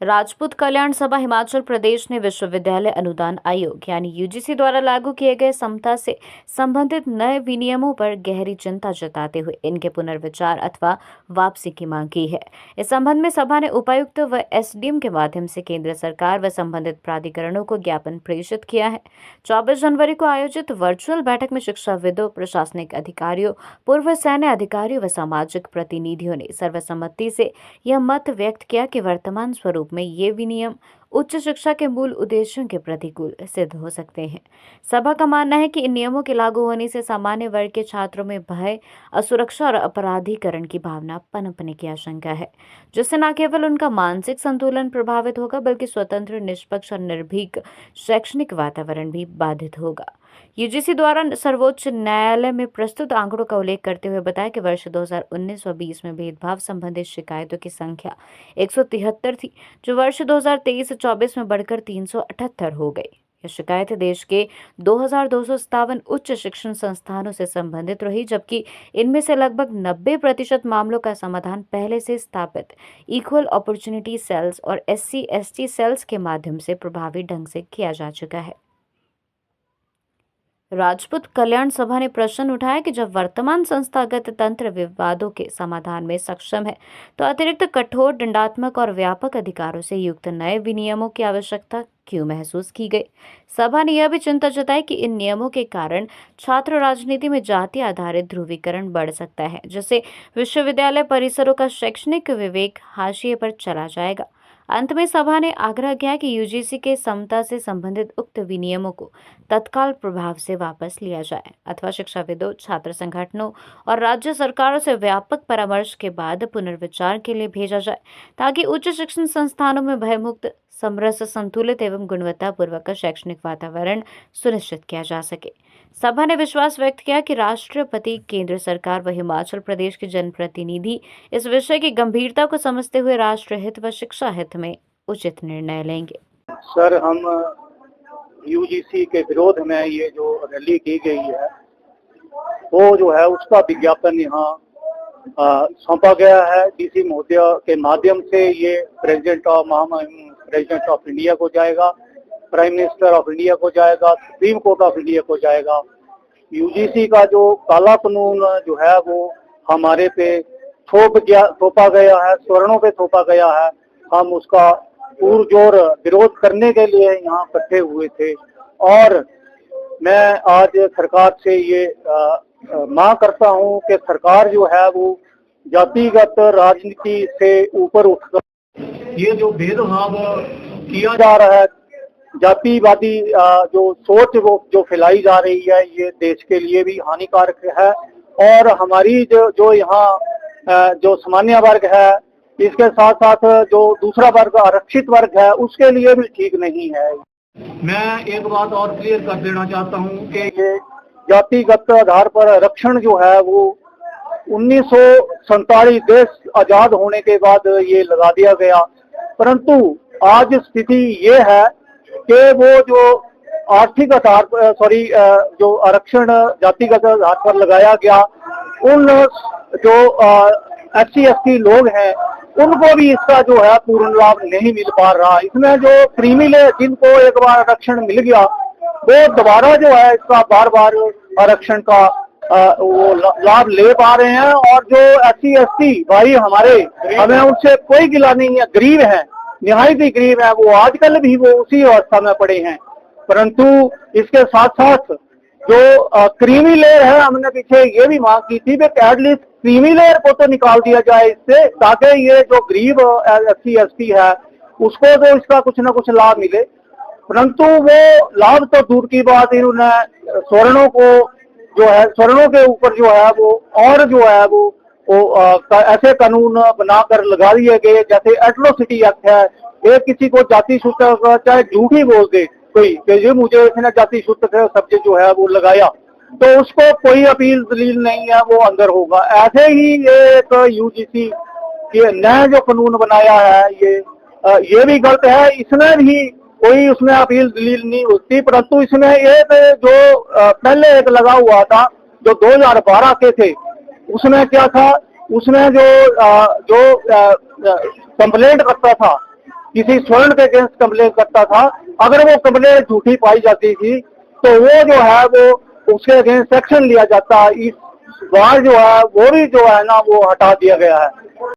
राजपूत कल्याण सभा हिमाचल प्रदेश ने विश्वविद्यालय अनुदान आयोग यानी यूजीसी द्वारा लागू किए गए समता से संबंधित नए विनियमों पर गहरी चिंता जताते हुए इनके पुनर्विचार अथवा वापसी की मांग की है। इस संबंध में सभा ने उपायुक्त व एसडीएम के माध्यम से केंद्र सरकार व संबंधित प्राधिकरणों को ज्ञापन प्रेषित किया है। 24 जनवरी को आयोजित वर्चुअल बैठक में शिक्षाविदों, प्रशासनिक अधिकारियों, पूर्व सैन्य अधिकारियों व सामाजिक प्रतिनिधियों ने सर्वसम्मति से यह मत व्यक्त किया कि वर्तमान स्वरूप में ये विनियम उच्च शिक्षा के मूल उद्देश्यों के प्रतिकूल सिद्ध हो सकते हैं। सभा का मानना है कि इन नियमों के लागू होने से सामान्य वर्ग के छात्रों में भय, असुरक्षा और अपराधीकरण की भावना पनपने की आशंका है, जिससे न केवल उनका मानसिक संतुलन प्रभावित होगा बल्कि स्वतंत्र, निष्पक्ष और निर्भीक शैक्षणिक वातावरण भी बाधित होगा। यूजीसी द्वारा सर्वोच्च न्यायालय में प्रस्तुत आंकड़ों का उल्लेख करते हुए बताया कि वर्ष 2019 व 20 में भेदभाव संबंधित शिकायतों की संख्या 173 थी, जो वर्ष 2023-24 में बढ़कर 378 हो गई। यह शिकायतें देश के 2257 उच्च शिक्षण संस्थानों से संबंधित रही, जबकि इनमें से लगभग 90% मामलों का समाधान पहले से स्थापित इक्वल अपॉर्चुनिटी सेल्स और SC/ST सेल्स के माध्यम से प्रभावी ढंग से किया जा चुका है। राजपूत कल्याण सभा ने प्रश्न उठाया कि जब वर्तमान संस्थागत तंत्र विवादों के समाधान में सक्षम है, तो अतिरिक्त कठोर, दंडात्मक और व्यापक अधिकारों से युक्त नए विनियमों की आवश्यकता क्यों महसूस की गई। सभा ने यह भी चिंता जताई कि इन नियमों के कारण छात्र राजनीति में जाति आधारित ध्रुवीकरण बढ़ सकता है, जिससे विश्वविद्यालय परिसरों का शैक्षणिक विवेक हाशिए पर चला जाएगा। अंत में सभा ने आग्रह किया कि यूजीसी के समता से संबंधित उक्त विनियमों को तत्काल प्रभाव से वापस लिया जाए अथवा शिक्षाविदों, छात्र संगठनों और राज्य सरकारों से व्यापक परामर्श के बाद पुनर्विचार के लिए भेजा जाए, ताकि उच्च शिक्षण संस्थानों में भयमुक्त, समरस, संतुलित एवं गुणवत्तापूर्वक शैक्षणिक वातावरण सुनिश्चित किया जा सके। सभा ने विश्वास व्यक्त किया कि राष्ट्रपति, केंद्र सरकार व हिमाचल प्रदेश के जनप्रतिनिधि इस विषय की गंभीरता को समझते हुए राष्ट्र हित व शिक्षा हित में उचित निर्णय लेंगे। सर, हम यूजीसी के विरोध में ये जो रैली की गई है, वो जो है उसका विज्ञापन यहाँ सौंपा गया है। डीसी महोदय के माध्यम से ये प्रेसिडेंट ऑफ इंडिया को जाएगा, प्राइम मिनिस्टर ऑफ इंडिया को जाएगा, सुप्रीम कोर्ट ऑफ इंडिया को जाएगा। यूजीसी का जो काला कानून जो है वो हमारे पे थोपा गया है, स्वर्णों पे थोपा गया है। हम उसका पुरजोर विरोध करने के लिए यहाँ इकट्ठे हुए थे और मैं आज सरकार से ये मांग करता हूँ कि सरकार जो है वो जातिगत राजनीति से ऊपर उठकर ये जो भेदभाव किया जा रहा है, जातिवादी जो सोच वो जो फैलाई जा रही है, ये देश के लिए भी हानिकारक है और हमारी जो यहाँ जो सामान्य वर्ग है, इसके साथ साथ जो दूसरा वर्ग, आरक्षित वर्ग है, उसके लिए भी ठीक नहीं है। मैं एक बात और क्लियर कर देना चाहता हूँ कि ये जातिगत आधार पर आरक्षण जो है वो 1947 देश आजाद होने के बाद ये लगा दिया गया, परंतु आज स्थिति ये है कि वो जो आर्थिक आधार जो आरक्षण जातिगत आधार पर लगाया गया, उन जो SC/ST लोग हैं उनको भी इसका जो है पूर्ण लाभ नहीं मिल पा रहा। इसमें जो क्रीमी जिनको एक बार आरक्षण मिल गया, वो दोबारा जो है इसका बार बार आरक्षण का वो लाभ ले पा रहे हैं और जो SC/ST भाई हमारे, हमें उनसे कोई गिला नहीं है, गरीब है, निहायत ही गरीब है, वो आजकल भी वो उसी अवस्था में पड़े हैं। परंतु इसके साथ साथ जो क्रीमी लेयर है, हमने पीछे ये भी मांग की थी कि एटलीस्ट क्रीमी लेयर को तो निकाल दिया जाए इससे, ताकि ये जो गरीब SC/ST है उसको तो इसका कुछ ना कुछ लाभ मिले। परंतु वो लाभ तो दूर की बात, इन्होंने स्वर्णों को जो है, स्वर्णों के ऊपर जो है वो और जो है वो ऐसे कानून बनाकर लगा दिए गए, जैसे एट्रोसिटी एक्ट है। एक किसी को जाति सूचक चाहे झूठ ही बोल दे कोई कि ये मुझे इसने जाति सूचक सब्जेक्ट जो है वो लगाया, तो उसको कोई अपील दलील नहीं है, वो अंदर होगा। ऐसे ही ये एक यूजीसी के नया जो कानून बनाया है, ये भी गलत है। इसमें भी कोई उसमें अपील दलील नहीं होती, परंतु इसमें एक जो पहले एक लगा हुआ था जो 2012 के थे, उसमें क्या था, उसमें जो कंप्लेंट करता था किसी स्वर्ण के अगेंस्ट कंप्लेन करता था, अगर वो कंप्लेन झूठी पाई जाती थी तो वो जो है वो उसके अगेंस्ट एक्शन लिया जाता। इस बार जो है वो भी जो है ना वो हटा दिया गया है।